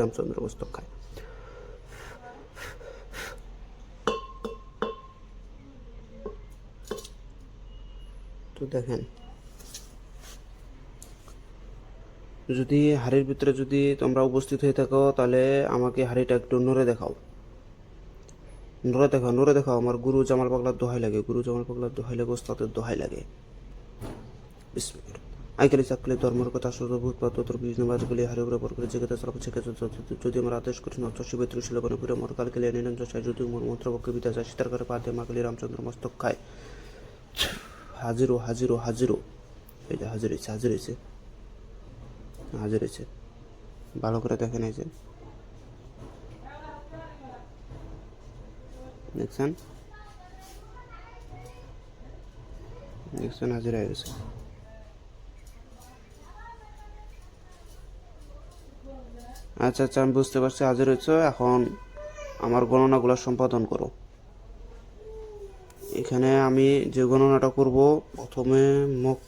রামচন্দ্র মস্তক খায়। তো দেখেন, যদি হাড়ির ভিতরে যদি তোমরা উপস্থিত হয়ে থাকো তাহলে আমাকে হাড়িটা একটু নড়ে দেখাও, নড়ে দেখাও। আমার গুরু জামাল পাগলার দোহাই লাগে, গুরু জামাল পাগলার দোহাই লাগে, ওস্তাদের দোহাই লাগে। বিসমিল্লাহ। আইকালি চাকলি ধর্মের কথা সর্বভূত পাত্র বিষ্ণুবাদগুলি হারে উপরে পর করে জেগে সর্ব ছেকে যদি আমার আদেশ করি নচ শিবেত্র শিলবনে পুরে মর কালকে নিরঞ্জন চাই যদি মোর মন্ত্রপক্ষে বিদ্যা যায় সীতার করে পা দিয়ে মাকালি রামচন্দ্র মস্তক খায়। হাজিরো হাজিরো হাজিরো, এই যে হাজির হয়েছে, হাজির হয়েছে, হাজির হয়েছে। ভালো করে দেখেন, এই যে দেখছেন, দেখছেন হাজির হয়ে গেছে। আচ্ছা আচ্ছা, আমি বুঝতে পারছি হাজির হয়েছে। এখন আমার গণনাগুলো সম্পাদন করো। এখানে আমি যে গণনাটা করব, প্রথমে মক,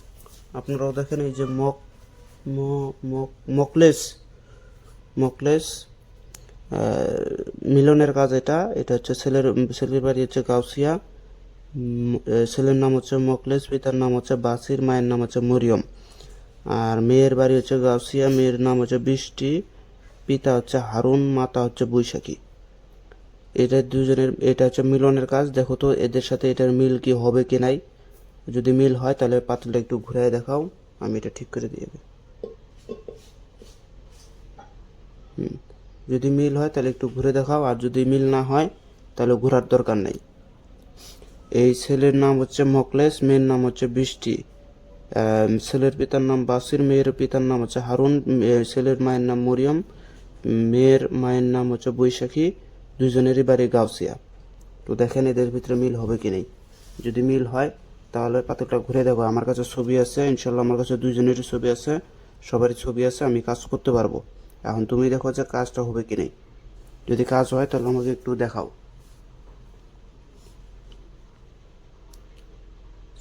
আপনারাও দেখেন এই যে মকলেস, মকলেস মিলনের কাজ। এটা এটা হচ্ছে ছেলের বাড়ি হচ্ছে গাউসিয়া, ছেলের নাম হচ্ছে মকলেস, পিতার নাম হচ্ছে বাসির, মায়ের নাম হচ্ছে মরিয়ম। আর মেয়ের বাড়ি হচ্ছে গাউসিয়া, মেয়ের নাম হচ্ছে বৃষ্টি, পিতা হচ্ছে হারুন, মাতা হচ্ছে বৈশাখী। এটা দুজনের, এটা হচ্ছে মিলনের কাজ। দেখো তো এদের সাথে এটার মিল কি হবে কি নাই। যদি মিল হয় তাহলে পাতিলটা একটু ঘুরাই দেখাও, আমি এটা ঠিক করে দিয়ে দেব। যদি মিল হয় তাহলে একটু ঘুরে দেখাও, আর যদি মিল না হয় তাহলে ঘোরার দরকার নেই। এই ছেলের নাম হচ্ছে মকলেস, মেয়ের নাম হচ্ছে বৃষ্টি। ছেলের পিতার নাম বাসির, মেয়ের পিতার নাম হচ্ছে হারুন, ছেলের মায়ের নাম মরিয়ম, মেয়ের মায়ের নাম হচ্ছে বৈশাখী। দুজনেরই বাড়ি গাউসিয়া। তো দেখেন এদের ভিতরে মিল হবে কি নেই। যদি মিল হয় তাহলে পাথরটা ঘুরে দেখো। আমার কাছে ছবি আছে, ইনশাল্লাহ আমার কাছে দুইজনেরই ছবি আছে, সবারই ছবি আছে, আমি কাজ করতে পারবো। এখন তুমি দেখো যে কাজটা হবে কি নেই। যদি কাজ হয় তাহলে আমাকে একটু দেখাও।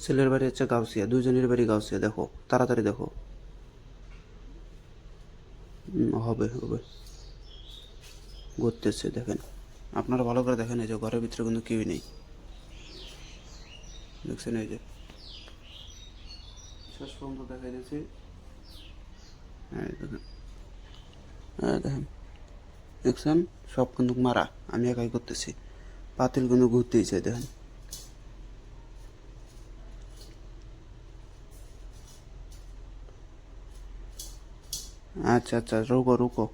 ছেলের বাড়ি হচ্ছে গাউসিয়া, দুইজনের বাড়ি গাউসিয়া। দেখো তাড়াতাড়ি দেখো। হবে হবে, ঘুরতেছে দেখেন। আপনারা ভালো করে দেখেন, এই যে ঘরের ভিতরে কিন্তু কেউই নেই, দেখছেন? এই যে শেষ পর্যন্ত দেখাই দিয়েছি। হ্যাঁ দেখেন, হ্যাঁ দেখেন, দেখছেন? সব কিন্তু মারা, আমি একাই করতেছি। পাতিল কিন্তু ঘুরতেইছে দেখেন। আচ্ছা আচ্ছা, রুকো রুকো।